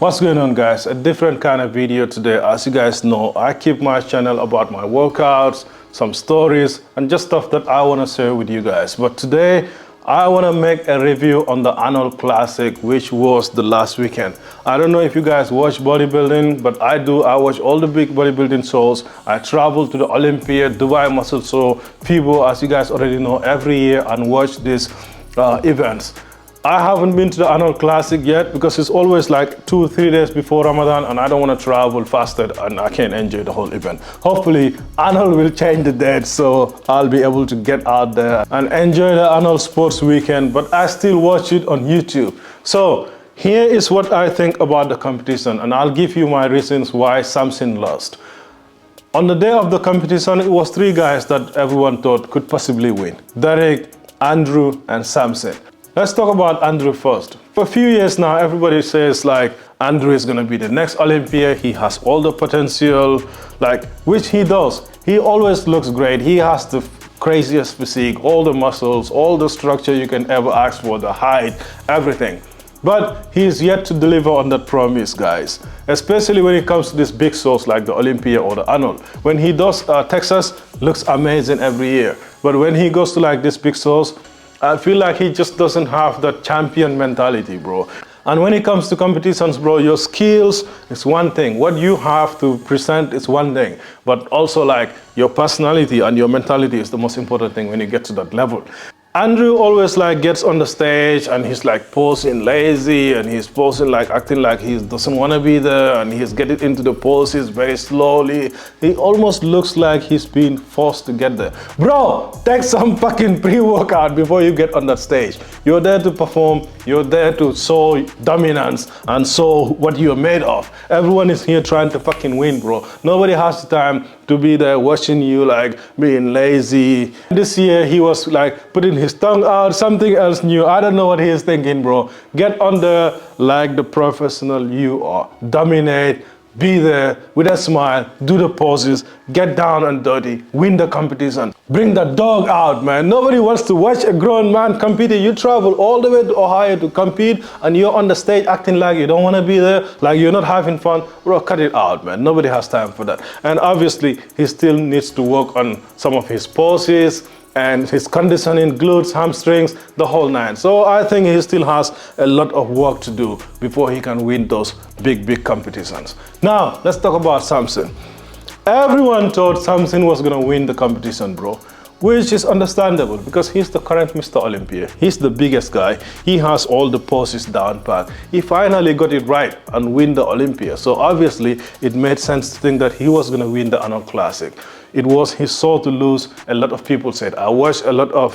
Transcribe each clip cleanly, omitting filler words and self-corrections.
What's going on, guys? A different kind of video today. As you guys know, I keep my channel about my workouts, some stories, and just stuff that I want to share with you guys. But today I want to make a review on the Arnold Classic, which was the last weekend. I don't know if you guys watch bodybuilding, but I do. I watch all the big bodybuilding shows. I travel to the Olympia, Dubai Muscle Show, FIBO, as you guys already know, every year and watch these events. I haven't been to the Arnold Classic yet because it's always like 2 or 3 days before Ramadan and I don't want to travel faster and I can't enjoy the whole event. Hopefully Arnold will change the date so I'll be able to get out there and enjoy the Arnold Sports Weekend, but I still watch it on YouTube. So here is what I think about the competition and I'll give you my reasons why Samson lost. On the day of the competition, it was 3 guys that everyone thought could possibly win: Derek, Andrew and Samson. Let's talk about Andrew first. For a few years now, everybody says like Andrew is going to be the next Olympia. He has all the potential, which he does. He always looks great. He has the craziest physique, all the muscles, all the structure you can ever ask for, the height, everything. But he's yet to deliver on that promise, guys. Especially when it comes to these big shows like the Olympia or the Arnold. When he does Texas, looks amazing every year. But when he goes to like these big shows, I feel like he just doesn't have that champion mentality, bro. And when it comes to competitions, bro, your skills is one thing. What you have to present is one thing. But also like your personality and your mentality is the most important thing when you get to that level. Andrew always like gets on the stage and he's like posing lazy and he's posing like acting like he doesn't want to be there and he's getting into the poses very slowly. He almost looks like he's being forced to get there. Bro, take some fucking pre-workout before you get on that stage. You're there to perform, you're there to show dominance and show what you're made of. Everyone is here trying to fucking win, bro. Nobody has the time to be there watching you like being lazy. This year he was like putting his tongue out, something else new. I don't know what he is thinking, bro. Get on there like the professional you are. Dominate, be there with a smile, do the poses, get down and dirty, win the competition. Bring the dog out, man. Nobody wants to watch a grown man competing. You travel all the way to Ohio to compete and you're on the stage acting like you don't want to be there, like you're not having fun. Bro, cut it out, man. Nobody has time for that. And obviously, he still needs to work on some of his poses and his conditioning, glutes, hamstrings, the whole 9. So I think he still has a lot of work to do before he can win those big competitions. Now, let's talk about Samson. Everyone thought Samson was going to win the competition, bro, which is understandable because he's the current Mr. Olympia. He's the biggest guy. He has all the poses down pat. He finally got it right and win the Olympia. So obviously, it made sense to think that he was going to win the Arnold Classic. It was his soul to lose, a lot of people said. I watched a lot of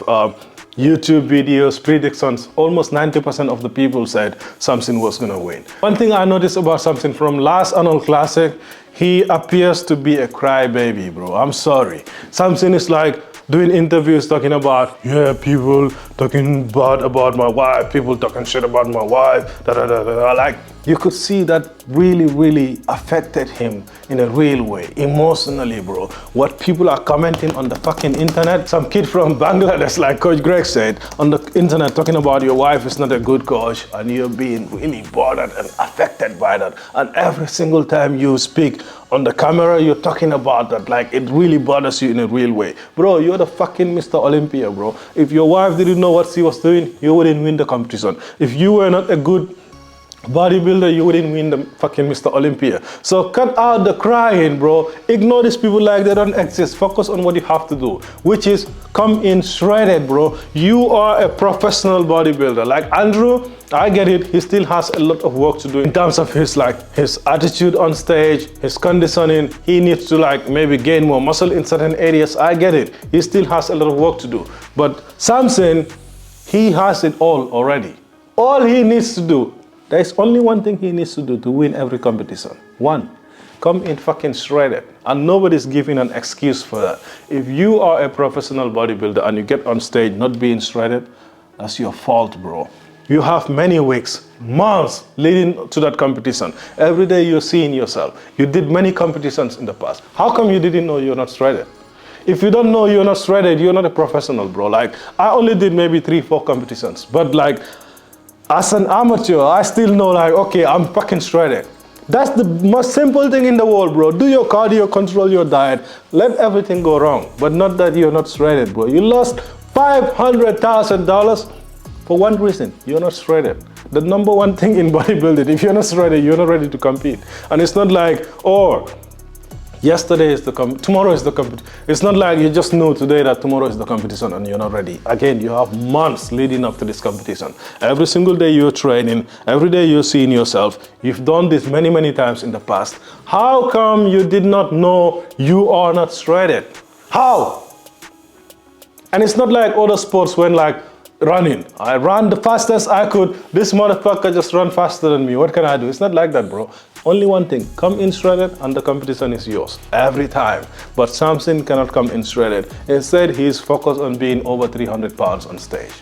YouTube videos, predictions. Almost 90% of the people said Samson was going to win. One thing I noticed about Samson from last Arnold Classic, he appears to be a crybaby, bro. I'm sorry. Samson is like doing interviews talking about, yeah, people talking bad about my wife, people talking shit about my wife, Like, you could see that really affected him in a real way, emotionally, bro. What people are commenting on the fucking internet, some kid from Bangladesh, like Coach Greg said, on the internet talking about your wife is not a good coach and you're being really bothered and affected by that. And every single time you speak on the camera, you're talking about that, like it really bothers you in a real way. Bro, you're the fucking Mr. Olympia, bro. If your wife didn't know what she was doing, you wouldn't win the competition. If you were not a good bodybuilder, you wouldn't win the fucking Mr. Olympia. So cut out the crying, bro. Ignore these people like they don't exist. Focus on what you have to do, which is come in shredded, bro. You are a professional bodybuilder. Like Andrew, I get it. He still has a lot of work to do in terms of his attitude on stage, his conditioning. He needs to maybe gain more muscle in certain areas. I get it. He still has a lot of work to do. But Samson, he has it all already. All he needs to do, there's only one thing he needs to do to win every competition. One, come in fucking shredded. And nobody's giving an excuse for that. If you are a professional bodybuilder and you get on stage not being shredded, that's your fault, bro. You have many weeks, months leading to that competition. Every day you're seeing yourself. You did many competitions in the past. How come you didn't know you're not shredded? If you don't know you're not shredded, you're not a professional, bro. I only did maybe 3-4 competitions, but As an amateur, I still know like, okay, I'm fucking shredded. That's the most simple thing in the world, bro. Do your cardio, control your diet, let everything go wrong. But not that you're not shredded, bro. You lost $500,000 for one reason. You're not shredded. The number one thing in bodybuilding, if you're not shredded, you're not ready to compete. And it's not like, oh, yesterday is tomorrow is the competition. It's not like you just know today that tomorrow is the competition and you're not ready. Again, you have months leading up to this competition. Every single day you're training, every day you're seeing yourself. You've done this many, many times in the past. How come you did not know you are not shredded? How? And it's not like other sports when like running. I ran the fastest I could. This motherfucker just ran faster than me. What can I do? It's not like that, bro. Only one thing, come in shredded and the competition is yours every time. But Samson cannot come in shredded. Instead, he's focused on being over 300 pounds on stage.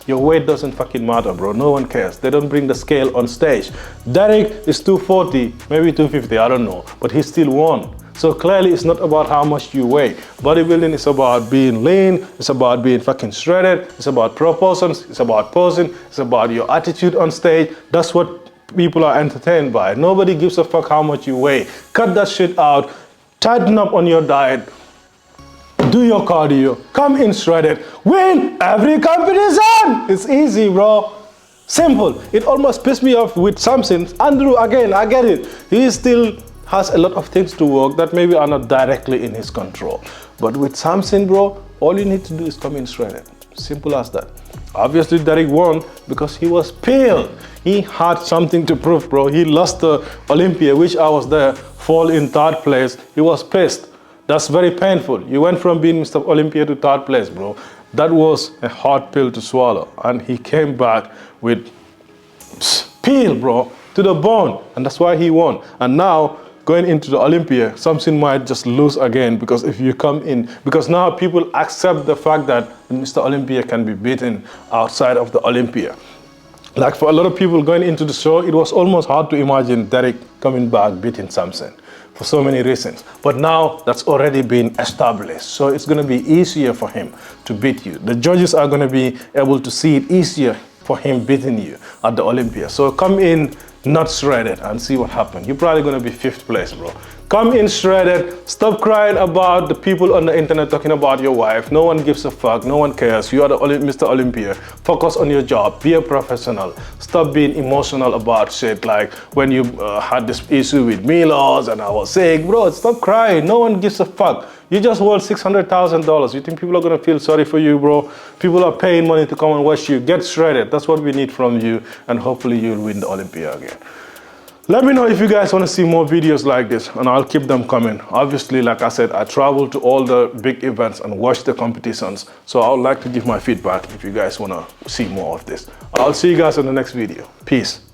Your weight doesn't fucking matter, bro. No one cares. They don't bring the scale on stage. Derek is 240, maybe 250, I don't know. But he still won. So clearly it's not about how much you weigh. Bodybuilding is about being lean, it's about being fucking shredded, it's about proportions, it's about posing, it's about your attitude on stage. That's what people are entertained by. Nobody gives a fuck how much you weigh. Cut that shit out, tighten up on your diet, do your cardio, come in shredded, win every competition. It's easy, bro. Simple. It almost pissed me off with Samson. Andrew, again, I get it. He still has a lot of things to work that maybe are not directly in his control. But with Samson, bro, all you need to do is come in shredded. Simple as that. Obviously, Derek won because he was peeled. He had something to prove, bro. He lost the Olympia, which I was there, fall in third place. He was pissed. That's very painful. You went from being Mr. Olympia to third place, bro. That was a hard pill to swallow. And he came back with peel, bro, to the bone. And that's why he won. And now, going into the Olympia, Samson might just lose again because if you come in, because now people accept the fact that Mr. Olympia can be beaten outside of the Olympia. Like for a lot of people going into the show, it was almost hard to imagine Derek coming back beating Samson for so many reasons. But now that's already been established. So it's going to be easier for him to beat you. The judges are going to be able to see it easier for him beating you at the Olympia. So come in not shredded and see what happens. You're probably going to be 5th place, bro. Come in shredded. Stop crying about the people on the internet talking about your wife. No one gives a fuck. No one cares. You are the Mr. Olympia. Focus on your job. Be a professional. Stop being emotional about shit like when you had this issue with Milos and I was sick. Bro, stop crying. No one gives a fuck. You just won $600,000. You think people are going to feel sorry for you, bro? People are paying money to come and watch you. Get shredded. That's what we need from you. And hopefully you'll win the Olympia again. Let me know if you guys want to see more videos like this, and I'll keep them coming. Obviously, like I said, I travel to all the big events and watch the competitions. So I would like to give my feedback if you guys want to see more of this. I'll see you guys in the next video. Peace.